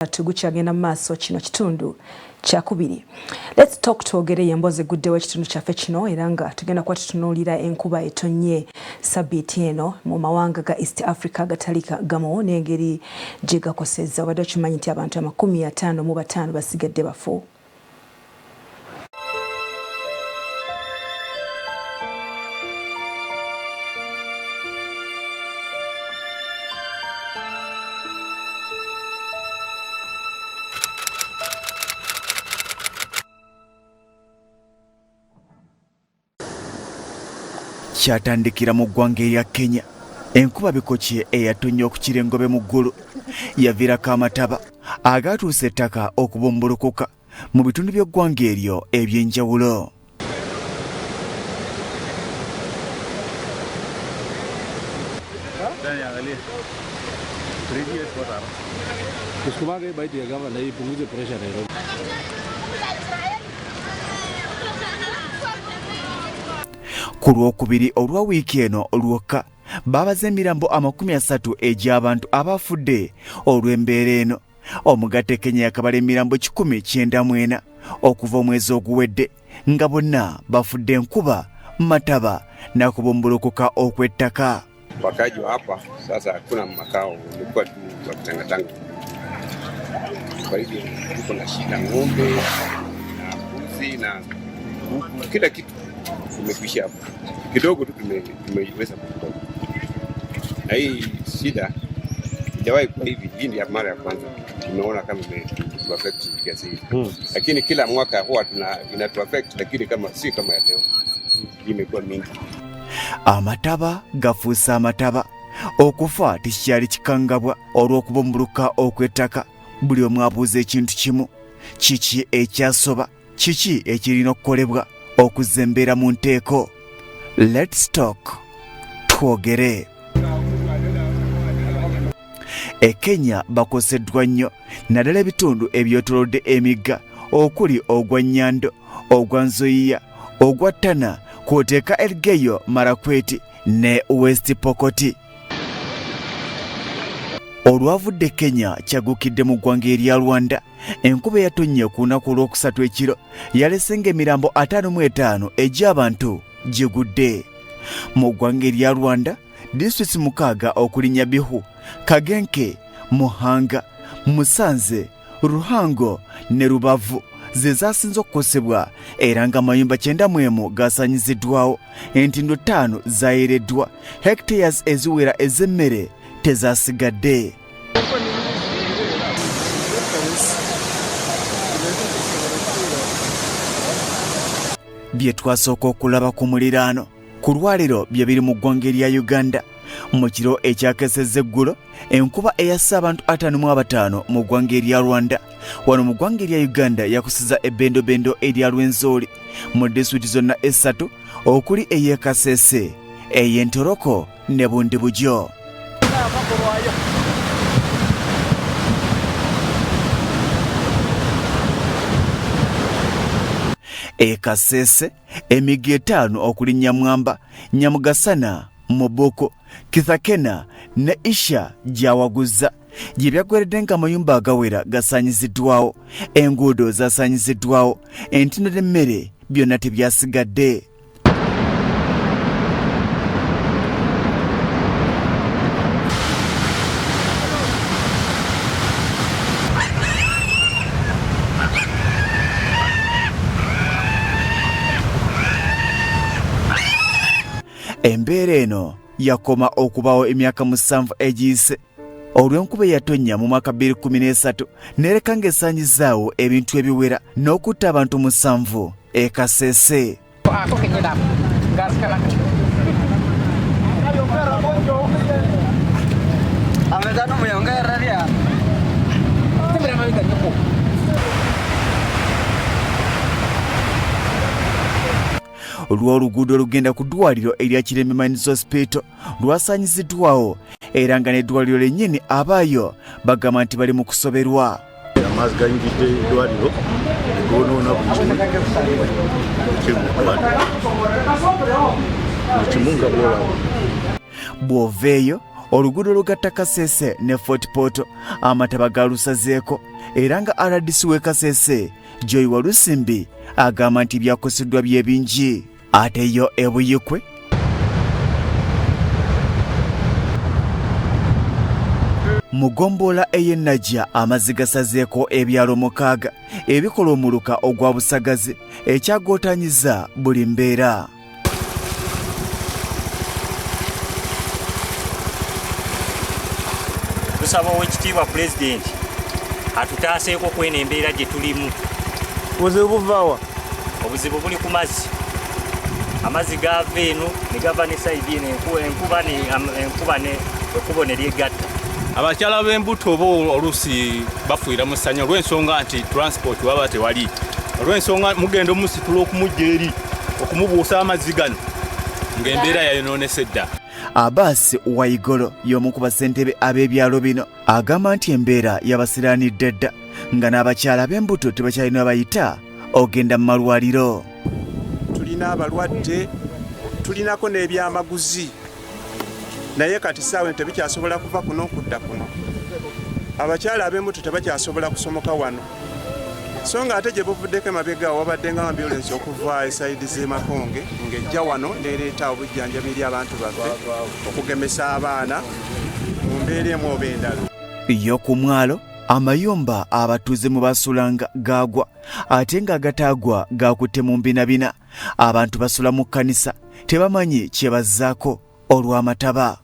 Tugukyagenda maaso kino kitundu kyakubiri. Let's talk twogere yemboze guddewo ekitundu kyaffe kino era nga tugenda kuba tutunuulira enkuba etonnye sabbiiti eno mu mawanga ga East Africa agatali gamu n'engeri gye gakosezza. Obadde okimanyi nti abantu 55 basigadde bafu. Kyatandikira mu ggwanga erya Kenya. Enkuba bikokye eyatonnya okukira engobe mu ggulu yaviirako amataba agaatuusa ettaka okubumbulukuka mu bitundu by'eggwanga eryo eby'enjawulo. Ku Lwokubiri olwa wiiki eno lwokka babaze emirambo 30 egy'abantu abafudde olw'embeera eno. Omugatte Kenya yakabala emirambo 194 okuva omwezi oguwedde nga bonna bafudde enkuba, mataba na kubumbulukuka okw'ettaka. Wakaji wa hapa sasa hakuna makao, ilikuwa tu wa kutangatanga. Kwa hivyo tuko na shida, ng'ombe na mbuzi na kila kitu tumekwisha hapo. Kidogo tu tumeweza kutoka. Na hii shida ijawahi kuwa hivi, hii ndio mara ya kwanza tumeona kama imetuaffect kiasi hivi. Lakini kila mwaka huwa inatuaffect, lakini si kama ya leo. Imekuwa mingi. Amataba gafuusa amataba. Okufa tikyali kikangabwa olw'okubumbuluka okw'ettaka. Buli omu abuuza ekintu kimu: kiki ekyasoba, kiki ekirina okukolebwa okuzza embeera mu nteeko. Let's talk twogere. Kenya bakoseddwa nnyo naddala ebitundu ebyetoolodde emigga okuli ogwa Nyando, ogwa Nzoia, ogwa Tana, kw'oteeka Elgeyo Marakwet ne West Pokot. Olwavudde Kenya kyagukidde mu ggwanga erya Rwanda. Enkuba eyatonnye ku lunaku olwokusatu ekiro yalesenga emirambo 55 egy'abantu gigudde. Mu ggwanga erya Rwanda, disitulikiti 6 okuli Nyabihu, Kagenke, Muhanga, Musanze, Ruhango ne Rubavu ze zasinze okukosebwa era nga amayumba 91 gasaanyiziddwawo, entindo 5 zayereddwa, hectares eziwera ez'emmere tezasigadde. Bye twasooka okulaba ku muliraano ku lwaliro bye biri mu ggwanga erya Uganda. Mu kiro ekyakesezza eggulo, enkuba eyasse abantu 55 mu ggwanga erya Rwanda. Wano mu ggwanga erya Uganda yakusiza ebbendobendo erya Lwenzori mu disitulikiti zonna 3 okuli ey'e Kasese, ey'e Ntoroko ne Bundibugyo. Kasese emigga 5 okuli Nyamwamba, Nyamugasana, Moboko, Kithakena ne Isha gyawaguzza gye byagweredde ng'amayumba agawera gasaanyiziddwawo, enguudo zasaanyiziddwawo, entindo n'emmere byonna tebyasigadde. Embeera eno yakoma okubaawo emyaka 7 egiyise olw'enkuba eyatonnya mu mwaka 2013 nereka ng'esaanyizaawo ebintu ebiwera n'okutta abantu 7 e Kasese. Olw'oluguudo olugenda ku ddwaliro erya Kireme Mines Hospital lwasaanyiziddwawo era nga n'eddwaliro lennyini abaayo bagamba nti bali mu kusoberwa. Amazzi gayingidde eddwaliro goonoona buli kimu kiri mu ddwaliro. Buli kimu nga bw'olaba. Bw'oveeyo oluguudo lugatta Kasese ne Fort Portal amataba galusazeeko era nga RDC w'e Kasese Joy Walusimbi agamba nti byakoseddwa byebingi. Ate yo e Buyikwe mu ggombolola ey'e Najja amazzi gasazeeko ebyalo 6 ebikola omuluka ogwa busagazi ekyagootaanyiza buli mbeera. Tusaba Oweekitiibwa Pulezidenti atutaaseeko kweno embeera gye tulimu. Obuzibu buvaawa? Obuzibu buli ku mazzi. Amazzi gaava eno ne gava ne sayidi eno ekkubo ne lyegatta. Abakyala b'embuto bo oluusi bafuira mu ssanya olw'ensonga nti transport waba tewali. Olw'ensonga mugenda omusitula okumujja eri okumubuusa amazzi gano ng'embeera yayonoonese dda. Abbas Waigolo y'omu ku basentebe ab'ebyalo bino agamba nti embeera yabasiraanidde dda nga n'abakyala b'embuto tebakyalina bayita ogenda mu malwaliro. Tulina abalwadde, tulinako n'ebyamaguzi, naye kati saawe tebikyasobola kuva kuno okudda kuno. Abakyala ab'embuto tebakyasobola kusomoka wano, so nga ate gye buvuddeko emabega wabadde nga ambyulensi okuva esayidi z'e Makonge ng'ejja wano n'ereeta obujjanjabi eri abantu baffe okugemesa abaana mu mbeera emu oba endala. Yo ku mwalo amayumba abatuuze mu basulanga gaagwa ate nga agataagwa gaakutte mu mbinabina. Abantu basula mu kkanisa tebamanyi kye bazzaako olw'amataba.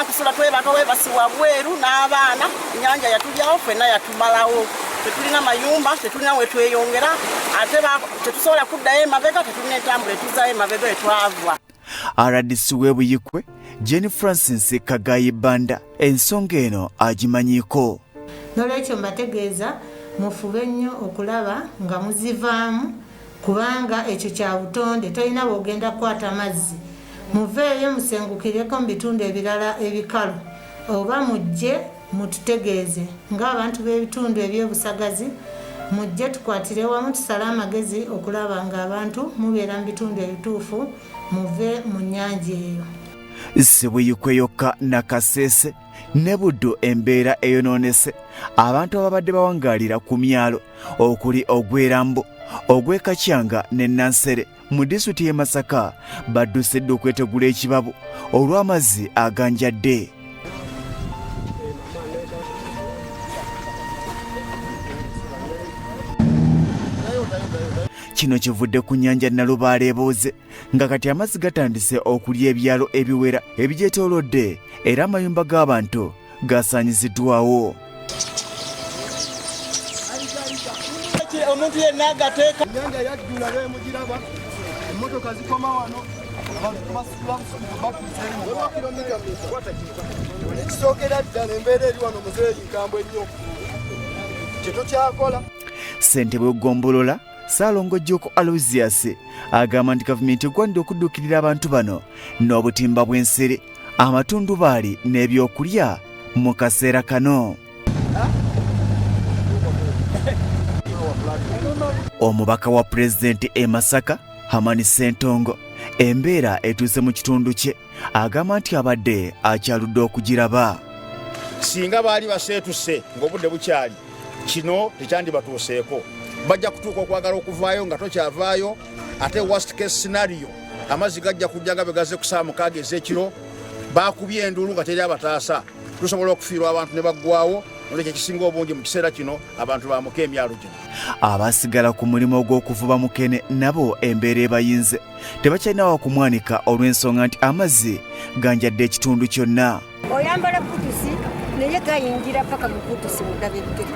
Kusula twebaka webasiwa bweru n'abaana ennyanja yatulyawo ffenna yatumalawo. Tetulina mayumba, tetulina we tweyongera, ate tetusobola kuddayo emabega, tetulina entambula etuzaayo emabega we twava. RDC w'e Buyikwe Jenny Francis Kagayi Banda ensonga eno agimanyiiko. N'olwekyo mbategeeza mufube nnyo okulaba nga muzivaamu kubanga ekyo kya butonde, tolina bw'ogenda kukwata mazzi. Muveeyo musengukireko mu bitundu ebirala ebikalu oba mujje mututegeeze ng'abantu b'ebitundu eby'obusagazi, mujje tukwatire wamu tusale amagezi okulaba ng'abantu mubeera mu bitundu ebituufu, muve mu nnyanja eyo. Si Buyikwe yokka na Kasese ne Buddu embeera eyonoonese abantu ababadde bawangaalira ku myalo okuli ogw'Erambo, ogw'e Kakyanga ne Nansere mu disitulikiti y'e Masaka baddusedde okwetegula ekibabu olw'amazzi aganjadde. Kino kivudde ku nnyanja Nalubaale ebooze nga kati amazzi gatandise okulya ebyalo ebiwera ebigyetoolodde era amayumba g'abantu gasaanyiziddwawo. Omuntu yenna agateeka ennyanja yajjula beemugiraba emmotoka zikoma wano ekisookera ddala embeera eri wano muzeeyi nkambwe nnyo kyetokyakola. Ssentebe w'eggombolola Ssaalongo Joko Aloysius agamba nti gavumenti egwanidde okudduukirira abantu bano n'obutimba bw'ensiri, amatundubaali n'ebyokulya mu kaseera kano. Omubaka wa Pulezidenti e Masaka Hamani Ssentongo embeera etuuse mu kitundu kye agamba nti abadde akyaludde okugiraba. Singa baali baseetuse ng'obudde bukyali kino tekyandibatuuseeko, bajja kutuuka okwagala okuvaayo nga tokyavaayo. Ate worst case scenario amazzi gajja kujja nga begaze ku ssaawa 6 ez'ekiro, baakubye endulu nga teri abataasa, tusobola okufiirwa abantu ne baggwawo. Olwekyo ekisinga obungi mu kiseera kino abantu baamuka emyalo gino. Abasigala ku mulimu ogw'okuvuba mukene nabo embeera ebayinze tebakyalina wakumwanika olw'ensonga nti amazzi ganjadde ekitundu kyonna. Oyambala kutusi naye gayingira paka mu kutusi muddabe ebigere.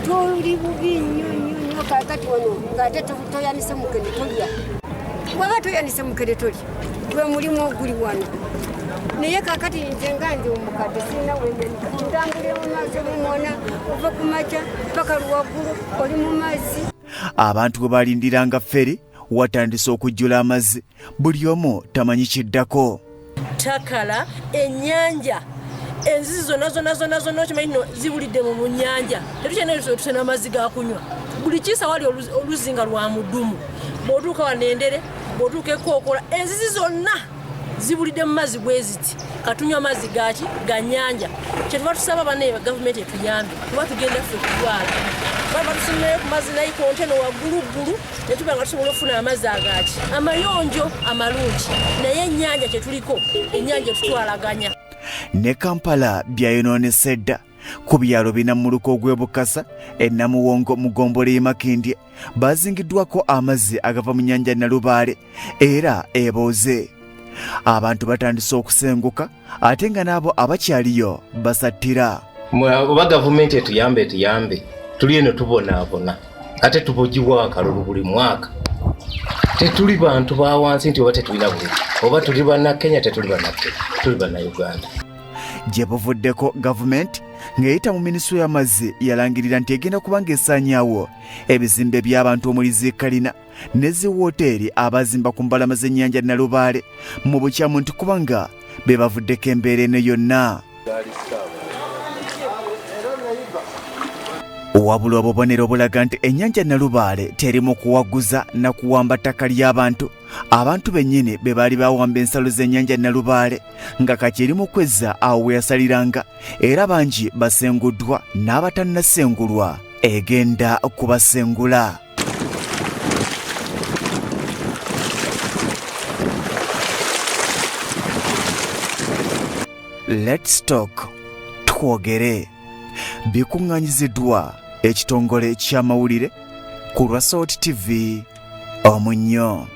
Tuli bubi nnyo kakati wano ng'ate toyanise mukene tolya. Bwaba toyanise mukene tolya gwe mulimu oguli wano. Naye kakati nze nga ndi omukadde sirina wendandambulira mu maaso mumwona ova ku makya paka luwaggulu oli mu mazzi. Abantu bwe balindiranga fferi watandise okujjula amazzi, buli omu tamanyi kiddako. Takala ennyanja enzizi zonna kimanyi nno zibulidde mu nnyanja tetukyena tusena amazzi ga kunywa buli kiisa wali oluzinga lwa mudumu bw'otuuka wanendere bw'otuuka ekookola enzizi zonna zibulidde mu mazzi bwe ziti katunywa amazzi gaki ga nnyanja kyetuba tusaba banaye gavumenti etuyambe kuba tugenda ffe kulwala baba tusimirayo ku mazzi naye konteno wagguluggulu ne tuba nga tusobola okufuna amazzi agaki amayonjo amalungi naye ennyanja kyetuliko ennyanja etutwalaganya ne Kampala byayonoonese dda ku byalo bina muluko ogw'Ebukasa Namuwongo Mugombole Makindye bazingiddwako amazzi agava mu nnyanja Nalubaale era ebooze abantu batandise okusenguka ate nga n'abo abakyaliyo basattira oba gavumenti etuyambe tuli eno tubonaabona ate tubogiwa akalulu buli mwaka tetuli bantu ba wansi nti oba tetulina buli oba tuli bannakenya tetuli bannakenya tuli bannayuganda gye buvuddeko gavumenti ng'eyita mu minisitule y'amazzi yalangirira nti egenda kuba ng'esaanyaawo ebizimbe by'abantu omuli zikalina ne ziwooteeri abazimba ku mbalama z'ennyanja Nalubaale mu bukyamu nti kubanga be bavuddeko embeera eno yonna wabula obubonero bulaga nti ennyanja Nalubaale terimu kuwaguza na kuwamba ttaka ly'abantu abantu bennyini be baali bawamba ensalo z'ennyanja Nalubaale nga kati eri mu kwezza awo we yasaliranga era bangi basenguddwa n'abatannasengulwa egenda kubasengula. Let's talk twogere bikuŋŋanyiziddwa ekitongole ky'amawulire ku Lwa Salt TV Omunnyo.